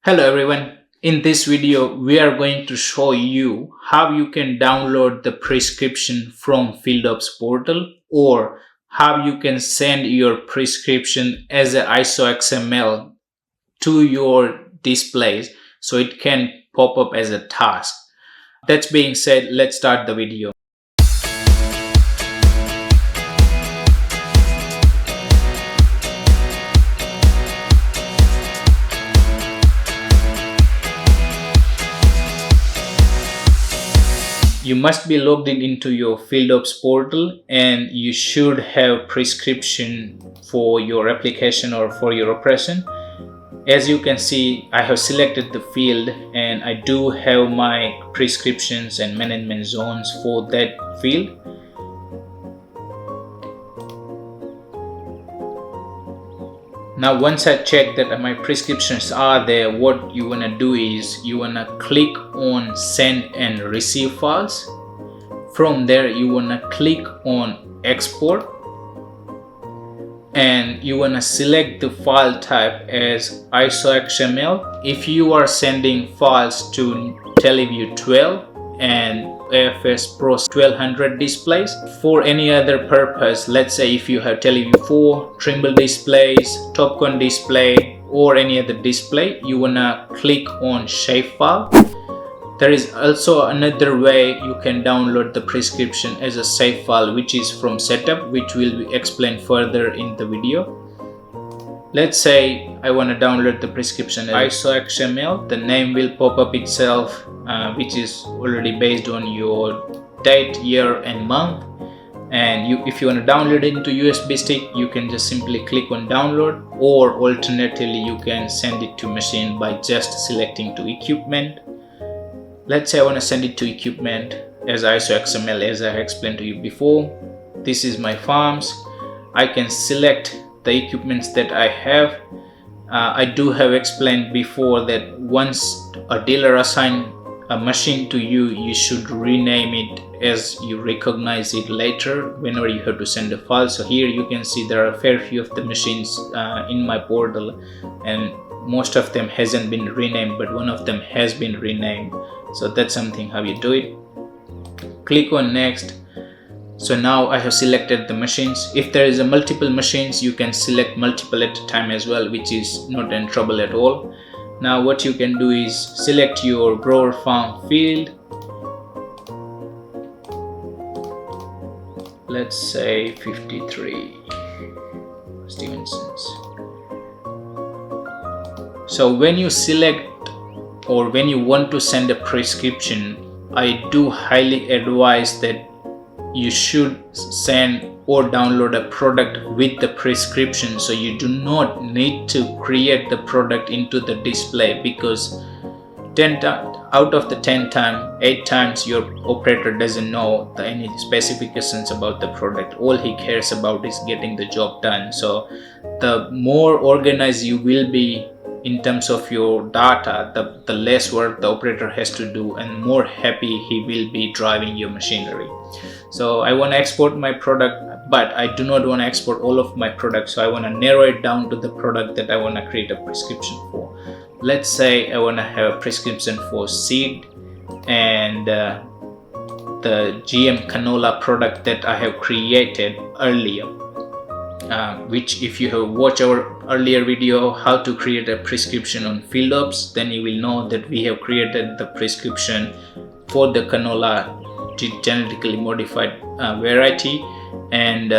Hello everyone. In this video, we are going to show you how you can download the prescription from FieldOps portal or how you can send your prescription as an ISO XML to your displays so it can pop up as a task. That being said, let's start the video. You must be logged into your FieldOps portal and you should have prescription for your application or for your operation. As you can see, I have selected the field and I do have my prescriptions and management zones for that field. Now once I check that my prescriptions are there, what you wanna do is you wanna click on send and receive files. From there you wanna click on export and you wanna select the file type as ISO XML. If you are sending files to TeleView 12 and AFS Pro 1200 displays, for any other purpose, let's say if you have TeleView 4, Trimble displays, TopCon display or any other display, you wanna click on shapefile. There is also another way you can download the prescription as a save file, which is from setup, which will be explained further in the video. Let's say I want to download the prescription as ISO XML. The name will pop up itself, which is already based on your date, year and month. And if you want to download it into USB stick, you can just simply click on download, or alternatively you can send it to machine by just selecting to equipment. Let's say I want to send it to equipment as ISO XML, as I explained to you before. This is my farms. I can select the equipments that I have. I do have explained before that once a dealer assigns a machine to you, you should rename it as you recognize it later whenever you have to send a file. So here you can see there are a fair few of the machines in my portal, and most of them hasn't been renamed, but one of them has been renamed. So that's something how you do it. Click on next. So now I have selected the machines. If there is a multiple machines, you can select multiple at a time as well, which is not in trouble at all. Now what you can do is select your grower farm field. Let's say 53 Stevenson's. So when you select or when you want to send a prescription, I do highly advise that you should send or download a product with the prescription, so you do not need to create the product into the display, because 10 out of the 10 times, 8 times your operator doesn't know any specifications about the product. All he cares about is getting the job done. So the more organized you will be in terms of your data, the less work the operator has to do and more happy he will be driving your machinery. So I want to export my product, but I do not want to export all of my products. So I want to narrow it down to the product that I want to create a prescription for. Let's say I want to have a prescription for seed and the GM canola product that I have created earlier. Which if you have watched our earlier video how to create a prescription on FieldOps, then you will know that we have created the prescription for the canola genetically modified variety, and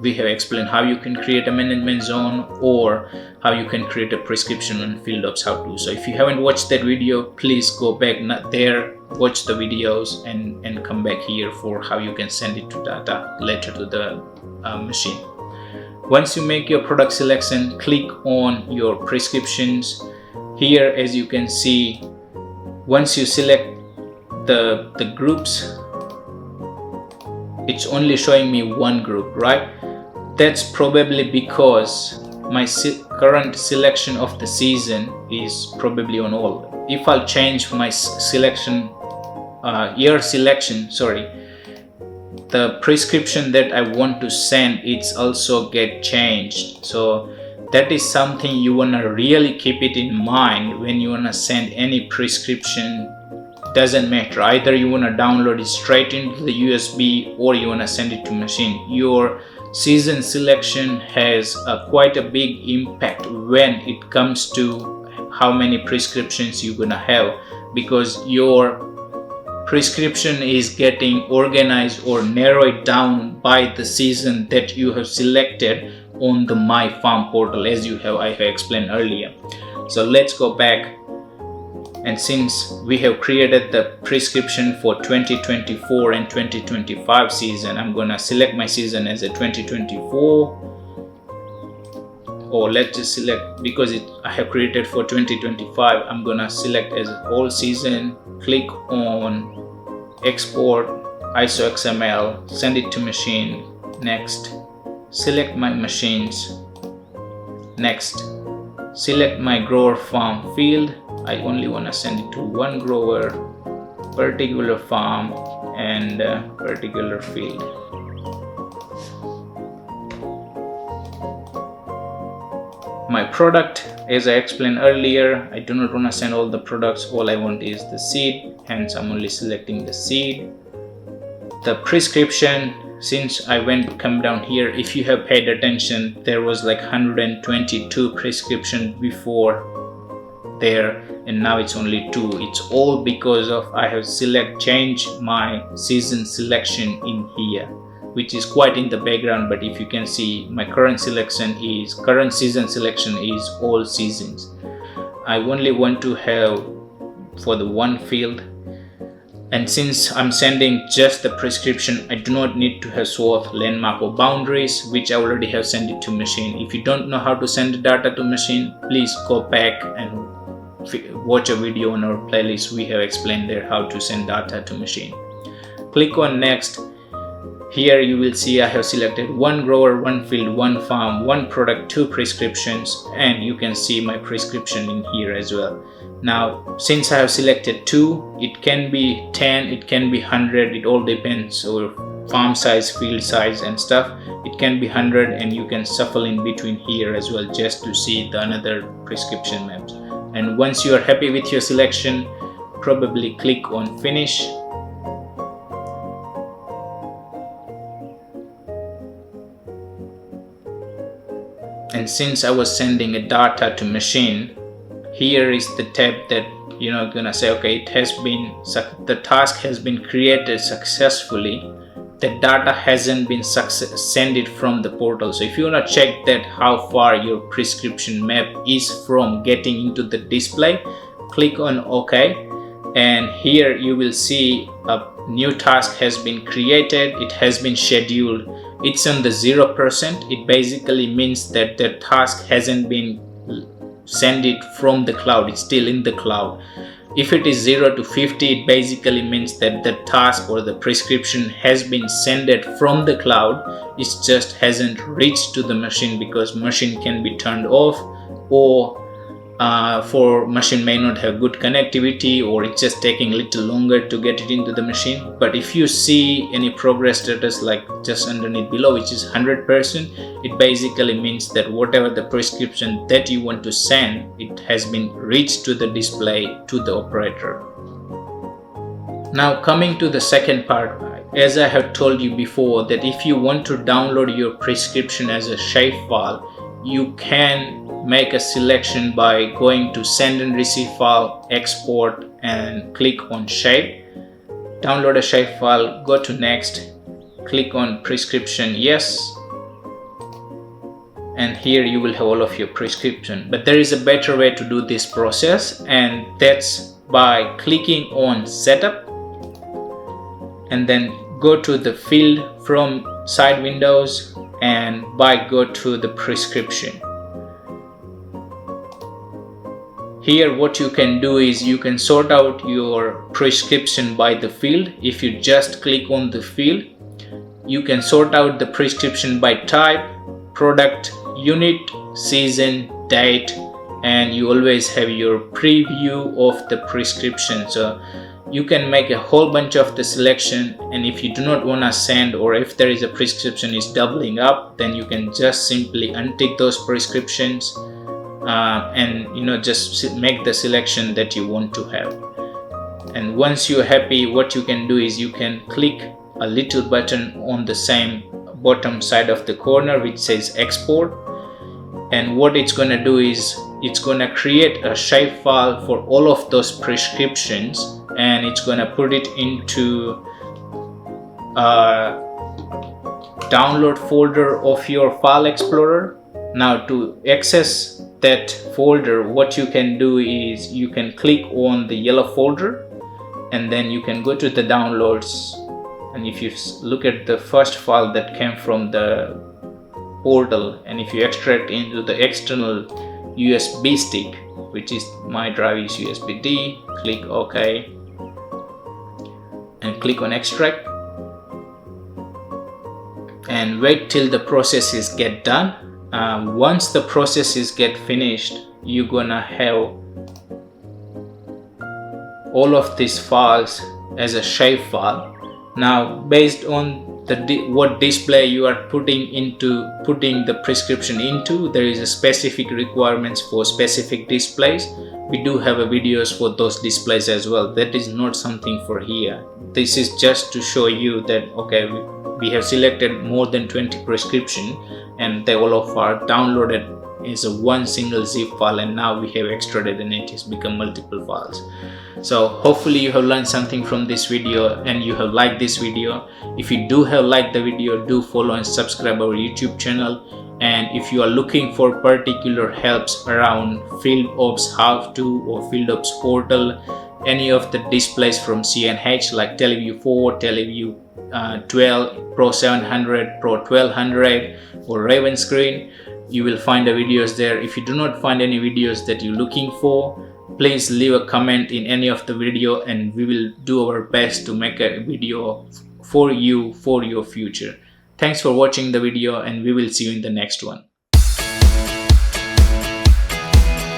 we have explained how you can create a management zone or how you can create a prescription on FieldOps how to. So if you haven't watched that video, please go back there, watch the videos and come back here for how you can send it to data later to the machine. Once you make your product selection, click on your prescriptions. Here, as you can see, once you select the groups, it's only showing me one group, right? That's probably because my current selection of the season is probably on all. If I'll change my selection, year selection, sorry, the prescription that I want to send, it's also get changed. So That is something you wanna really keep it in mind when you wanna send any prescription. Doesn't matter, either you wanna download it straight into the USB or you wanna send it to machine. Your season selection has quite a big impact when it comes to how many prescriptions you're gonna have, because your prescription is getting organized or narrowed down by the season that you have selected on the My Farm portal, as I have explained earlier. So let's go back, and since we have created the prescription for 2024 and 2025 season, I'm gonna select my season as a 2024, or let's just select, because I have created for 2025, I'm gonna select as all season, click on export ISO XML, send it to machine, next, select my machines, next, select my grower farm field. I only want to send it to one grower, particular farm, and particular field. My product, as I explained earlier, I do not want to send all the products, all I want is the seed, hence I'm only selecting the seed. The prescription, since I come down here, if you have paid attention, there was like 122 prescription before there, and now it's only 2. It's all because of I have changed my season selection in here, which is quite in the background, but if you can see, my current season selection is all seasons. I only want to have for the one field, and since I'm sending just the prescription, I do not need to have swath, landmark or boundaries, which I already have sent it to machine. If you don't know how to send the data to machine, please go back and watch a video on our playlist. We have explained there how to send data to machine. Click on next. Here you will see I have selected one grower, one field, one farm, one product, 2 prescriptions, and you can see my prescription in here as well. Now, since I have selected 2, it can be 10, it can be 100, it all depends, or farm size, field size and stuff. It can be 100, and you can shuffle in between here as well just to see the another prescription maps. And once you are happy with your selection, probably click on finish. And since I was sending a data to machine, here is the tab that gonna say, okay, the task has been created successfully. The data hasn't been sent from the portal. So if you want to check that how far your prescription map is from getting into the display, click on OK, and here you will see a new task has been created. It has been scheduled. It's on the 0%. It basically means that the task hasn't been sent from the cloud. It's still in the cloud. If it is 0 to 50, it basically means that the task or the prescription has been sent from the cloud. It just hasn't reached to the machine, because machine can be turned off, or for machine may not have good connectivity, or it's just taking a little longer to get it into the machine. But if you see any progress status like just underneath below, which is 100%, it basically means that whatever the prescription that you want to send, it has been reached to the display to the operator. Now coming to the second part, as I have told you before, that if you want to download your prescription as a shapefile, you can make a selection by going to send and receive file, export, and click on shape. Download a shapefile, go to next, click on prescription, yes, and here you will have all of your prescription. But there is a better way to do this process, and that's by clicking on setup and then go to the field from side windows and go to the prescription. Here what you can do is you can sort out your prescription by the field. If you just click on the field, you can sort out the prescription by type, product, unit, season, date, and you always have your preview of the prescription. So you can make a whole bunch of the selection, and if you do not want to send, or if there is a prescription is doubling up, then you can just simply untick those prescriptions and just make the selection that you want to have. And once you're happy, what you can do is you can click a little button on the same bottom side of the corner which says export, and what it's going to do is it's going to create a shapefile for all of those prescriptions, and it's going to put it into a download folder of your file explorer. Now to access that folder, what you can do is you can click on the yellow folder, and then you can go to the downloads, and if you look at the first file that came from the portal, and if you extract into the external USB stick, which is my drive is USB-D, click OK and click on extract, and wait till the processes get done. Once the processes get finished, you're gonna have all of these files as a shapefile. Now based on what display you are putting the prescription into, there is a specific requirements for specific displays. We do have a videos for those displays as well. That is not something for here. This is just to show you that okay, we have selected more than 20 prescription, and they all of are downloaded is a one single zip file, and now we have extracted and it has become multiple files. So hopefully you have learned something from this video and you have liked this video. If you do have liked the video, do follow and subscribe our YouTube channel. And if you are looking for particular helps around FieldOps how to or FieldOps portal, any of the displays from CNH like TeleView 4, TeleView 12, Pro 700, Pro 1200 or Raven screen, you will find the videos there. If you do not find any videos that you're looking for, please leave a comment in any of the video, and we will do our best to make a video for you for your future. Thanks for watching the video, and we will see you in the next one.